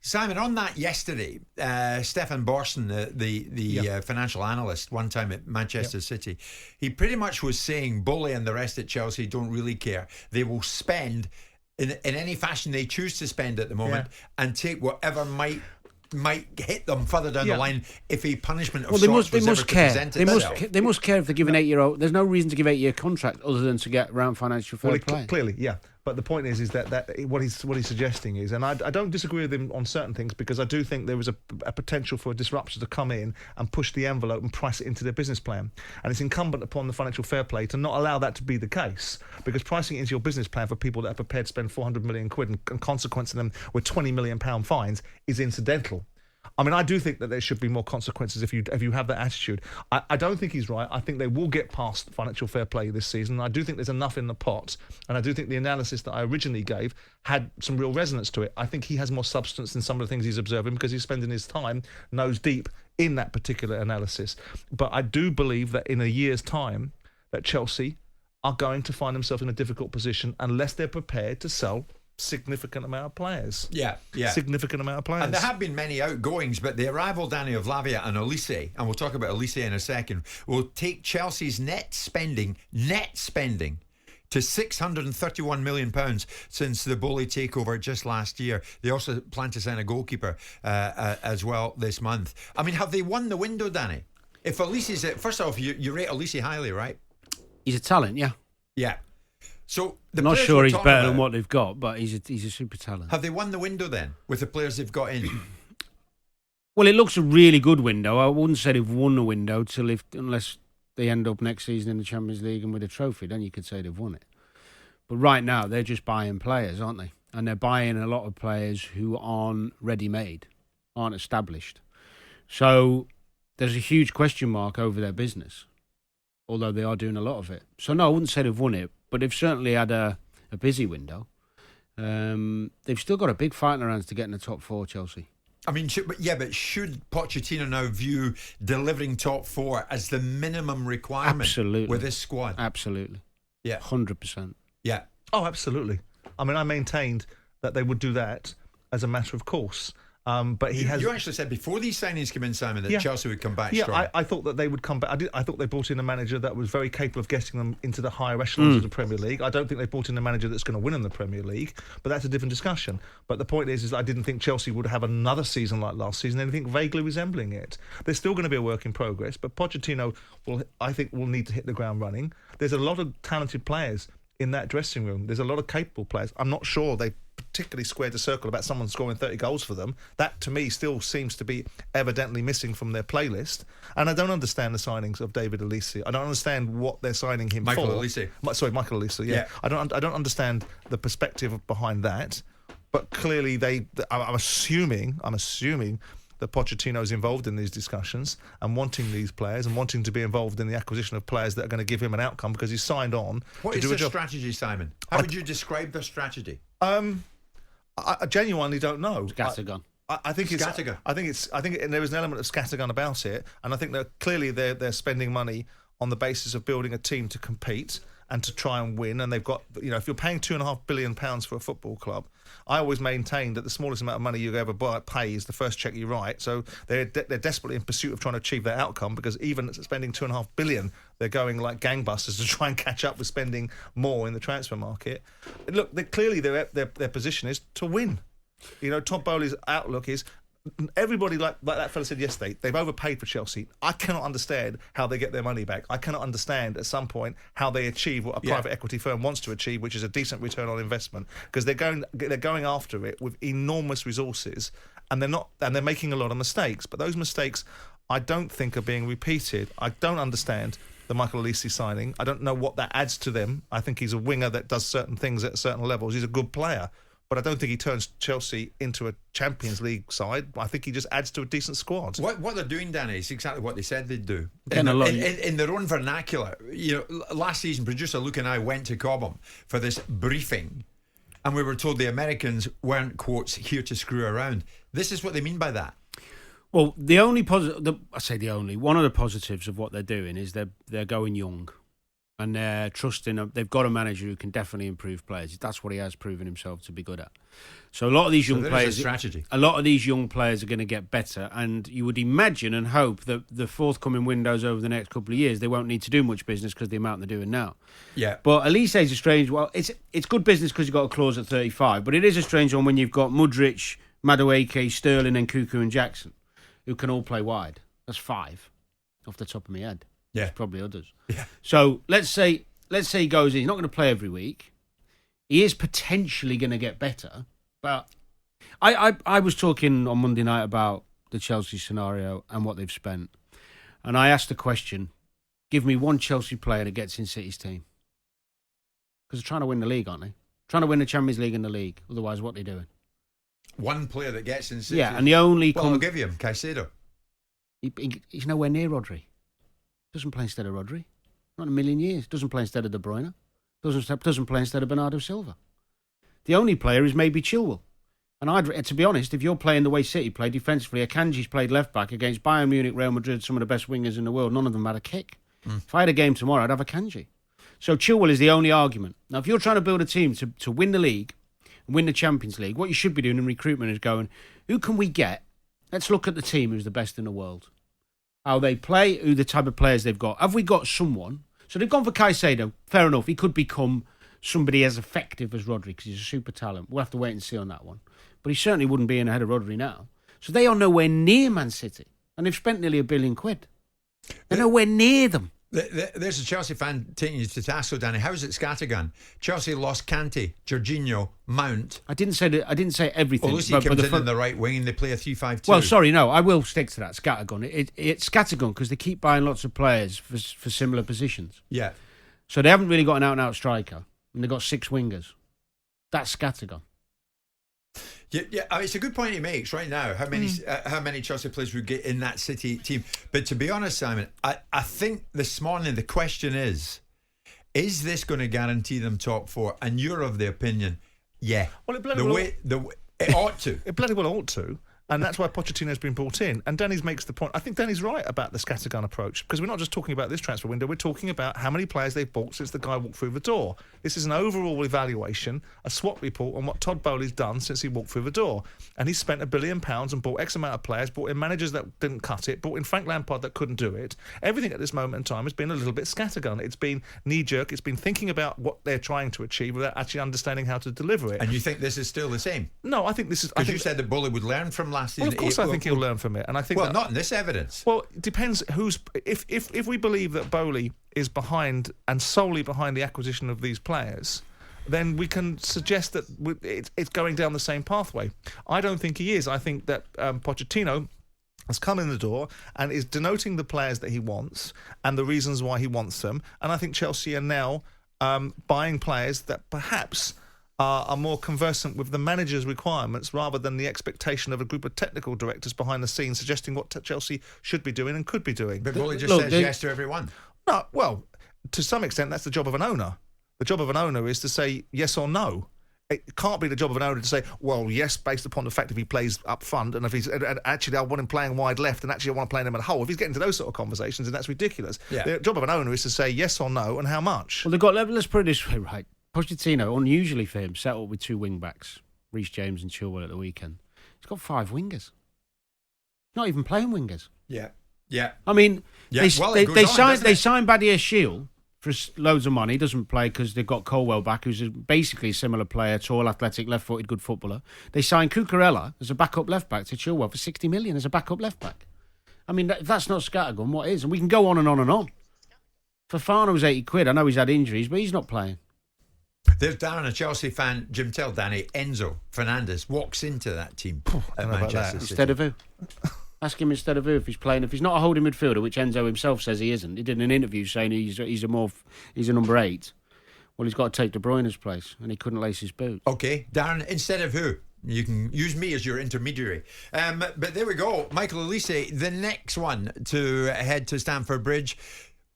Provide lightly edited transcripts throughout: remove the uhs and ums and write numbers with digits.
Simon, on that yesterday, Stefan Borsten, the financial analyst, one time at Manchester City, he pretty much was saying Bowley and the rest at Chelsea don't really care. They will spend in any fashion they choose to spend at the moment and take whatever might hit them further down the line if a punishment of sorts was ever to present itself. They must care if they give an 8-year-old. There's no reason to give 8-year contract other than to get around financial fair play. Clearly, yeah. But the point is that what he's suggesting is, and I don't disagree with him on certain things, because I do think there was a potential for a disruptor to come in and push the envelope and price it into their business plan. And it's incumbent upon the financial fair play to not allow that to be the case, because pricing it into your business plan for people that are prepared to spend 400 million quid and consequencing them with 20 million pound fines is incidental. I mean, I do think that there should be more consequences if you have that attitude. I don't think he's right. I think they will get past financial fair play this season. I do think there's enough in the pot, and I do think the analysis that I originally gave had some real resonance to it. I think he has more substance than some of the things he's observing because he's spending his time nose deep in that particular analysis. But I do believe that in a year's time that Chelsea are going to find themselves in a difficult position unless they're prepared to sell significant amount of players. Significant amount of players. And there have been many outgoings, but the arrival, Danny, of Lavia and Elise, and we'll talk about Elise in a second, will take Chelsea's net spending to £631 million since the Bowley takeover just last year. They also plan to sign a goalkeeper as well this month. I mean, have they won the window, Danny? If Elise is it, first off, you rate Elise highly, right? He's a talent, yeah. Yeah. So I'm not sure he's better than what they've got, but he's a super talent. Have they won the window then with the players they've got in? Well, it looks a really good window. I wouldn't say they've won the window unless they end up next season in the Champions League and with a trophy. Then you could say they've won it. But right now they're just buying players, aren't they? And they're buying a lot of players who aren't ready-made, aren't established. So there's a huge question mark over their business, although they are doing a lot of it. So no, I wouldn't say they've won it. But they've certainly had a busy window. They've still got a big fight in their hands to get in the top four, Chelsea. I mean, but should Pochettino now view delivering top four as the minimum requirement absolutely. With this squad? Absolutely. Yeah. 100%. Yeah. Oh, absolutely. I mean, I maintained that they would do that as a matter of course. But you actually said before these signings came in, Simon, that Chelsea would come back strong. I thought that they would come back. I thought they brought in a manager that was very capable of getting them into the higher echelons of the Premier League. I don't think they brought in a manager that's going to win in the Premier League, but that's a different discussion. But the point is I didn't think Chelsea would have another season like last season, anything vaguely resembling it. There's still going to be a work in progress, but Pochettino I think will need to hit the ground running. There's a lot of talented players in that dressing room. There's a lot of capable players. I'm not sure they particularly squared the circle about someone scoring 30 goals for them. That, to me, still seems to be evidently missing from their playlist. And I don't understand the signings of David Elise. I don't understand what they're signing him Michael for. Michael Elise, yeah. I don't understand the perspective behind that. But clearly, I'm assuming that Pochettino is involved in these discussions and wanting these players and wanting to be involved in the acquisition of players that are going to give him an outcome because he's signed on to do a job. What is their strategy, Simon? How would you describe their strategy? I genuinely don't know. Scattergun. I think it's scattergun. I think there is an element of scattergun about it, and I think that clearly they're spending money on the basis of building a team to compete and to try and win. And they've got, if you're paying £2.5 billion for a football club, I always maintain that the smallest amount of money you ever pay is the first cheque you write. So they're desperately in pursuit of trying to achieve that outcome, because even spending £2.5 billion, they're going like gangbusters to try and catch up with spending more in the transfer market. Look, clearly their position is to win. Todd Bowley's outlook is, everybody, like that fella said yesterday, they've overpaid for Chelsea. I cannot understand how they get their money back. I cannot understand at some point how they achieve what a private equity firm wants to achieve, which is a decent return on investment, because they're going after it with enormous resources, and they're making a lot of mistakes. But those mistakes, I don't think, are being repeated. I don't understand the Michael Elise signing. I don't know what that adds to them. I think he's a winger that does certain things at certain levels. He's a good player. But I don't think he turns Chelsea into a Champions League side. I think he just adds to a decent squad. What they're doing, Danny, is exactly what they said they'd do. In their own vernacular. Last season, producer Luke and I went to Cobham for this briefing, and we were told the Americans weren't, quotes, here to screw around. This is what they mean by that. Well, one of the positives of what they're doing is they're going young. And they're trusting. They've got a manager who can definitely improve players. That's what he has proven himself to be good at. So a lot of these young players, a lot of these young players are going to get better. And you would imagine and hope that the forthcoming windows over the next couple of years, they won't need to do much business because the amount they're doing now. Yeah. But Elise is a strange. Well, it's good business because you've got a clause at 35. But it is a strange one when you've got Mudryk, Madueke, Sterling, and Cuckoo and Jackson, who can all play wide. That's 5 off the top of my head. Yeah. There's probably others. Yeah. So let's say he goes in. He's not going to play every week. He is potentially going to get better. But I was talking on Monday night about the Chelsea scenario and what they've spent. And I asked the question, give me one Chelsea player that gets in City's team. Because they're trying to win the league, aren't they? Trying to win the Champions League and the league. Otherwise, what are they doing? One player that gets in City. Yeah, and the only... I'll give you him, Caicedo. He's nowhere near Rodri. Doesn't play instead of Rodri. Not in a million years. Doesn't play instead of De Bruyne. Doesn't play instead of Bernardo Silva. The only player is maybe Chilwell. And to be honest, if you're playing the way City play defensively, Akanji's played left back against Bayern Munich, Real Madrid, some of the best wingers in the world. None of them had a kick. If I had a game tomorrow, I'd have Akanji. So Chilwell is the only argument. Now, if you're trying to build a team to win the league and win the Champions League, what you should be doing in recruitment is going, who can we get? Let's look at the team who's the best in the world. How they play, who the type of players they've got. Have we got someone? So they've gone for Caicedo. Fair enough. He could become somebody as effective as Rodri because he's a super talent. We'll have to wait and see on that one. But he certainly wouldn't be in ahead of Rodri now. So they are nowhere near Man City. And they've spent nearly £1 billion. They're nowhere near them. There's a Chelsea fan taking you to task, so Danny. How's it scattergun? Chelsea lost Kante, Jorginho, Mount. I didn't say everything. Lucy comes in the right wing and they play a 3-5-2. Well, sorry, no, I will stick to that scattergun. It's scattergun because they keep buying lots of players for similar positions. Yeah. So they haven't really got an out-and-out striker, and they've got 6 wingers. That's scattergun. Yeah, I mean, it's a good point he makes right now. How many Chelsea players would get in that City team? But to be honest, Simon, I think this morning the question is this going to guarantee them top 4? And you're of the opinion, yeah. Well, it ought to. It bloody well ought to. And that's why Pochettino's been brought in. And Danny's makes the point. I think Danny's right about the scattergun approach because we're not just talking about this transfer window. We're talking about how many players they've bought since the guy walked through the door. This is an overall evaluation, a SWOT report on what Todd Bowley's done since he walked through the door. And he's spent £1 billion and bought X amount of players, bought in managers that didn't cut it, bought in Frank Lampard that couldn't do it. Everything at this moment in time has been a little bit scattergun. It's been knee-jerk. It's been thinking about what they're trying to achieve without actually understanding how to deliver it. And you think this is still the same? No, I think this is... Because you said that Bowley would learn from last season. Well, of course I think he'll learn from it. And I think not in this evidence. Well, it depends who's... If we believe that Bowley is behind and solely behind the acquisition of these players, then we can suggest that it's going down the same pathway. I don't think he is. I think that Pochettino has come in the door and is denoting the players that he wants and the reasons why he wants them. And I think Chelsea are now buying players that perhaps are more conversant with the manager's requirements rather than the expectation of a group of technical directors behind the scenes suggesting what Chelsea should be doing and could be doing. But Bowley just says yes to everyone. No, well, to some extent, that's the job of an owner. The job of an owner is to say yes or no. It can't be the job of an owner to say, well, yes, based upon the fact if he plays up front and if he's actually I want him playing wide left and actually I want to play him at a hole. If he's getting to those sort of conversations, then that's ridiculous. Yeah. The job of an owner is to say yes or no and how much. Well, let's put it this way, right? Pochettino, unusually for him, set up with 2 wing-backs, Reece James and Chilwell at the weekend. He's got 5 wingers. Not even playing wingers. Yeah. I mean, they signed Badia Shield for loads of money. He doesn't play because they've got Colwell back, who's basically a similar player, tall, athletic, left-footed, good footballer. They signed Cucurella as a backup left-back to Chilwell for 60 million as a backup left-back. I mean, if that's not scattergun, what is? And we can go on and on and on. Fofana's £80. I know he's had injuries, but he's not playing. There's Darren, a Chelsea fan. Jim, tell Danny, Enzo Fernandez walks into that team at Manchester City. Instead of who? Ask him instead of who if he's playing. If he's not a holding midfielder, which Enzo himself says he isn't. He did an interview saying he's a number 8. Well, he's got to take De Bruyne's place, and he couldn't lace his boots. Okay, Darren, instead of who? You can use me as your intermediary. But there we go. Michael Elise, the next one to head to Stamford Bridge.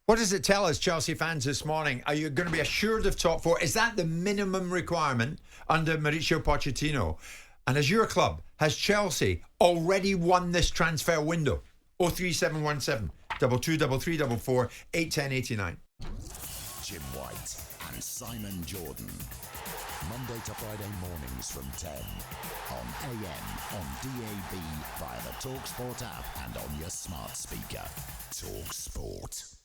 What does it tell us, Chelsea fans, this morning? Are you going to be assured of top 4? Is that the minimum requirement under Mauricio Pochettino? And as your club, has Chelsea already won this transfer window? 03717 223344 81089. Jim White and Simon Jordan. Monday to Friday mornings from 10 on AM, on DAB, via the talkSPORT app and on your smart speaker. talkSPORT.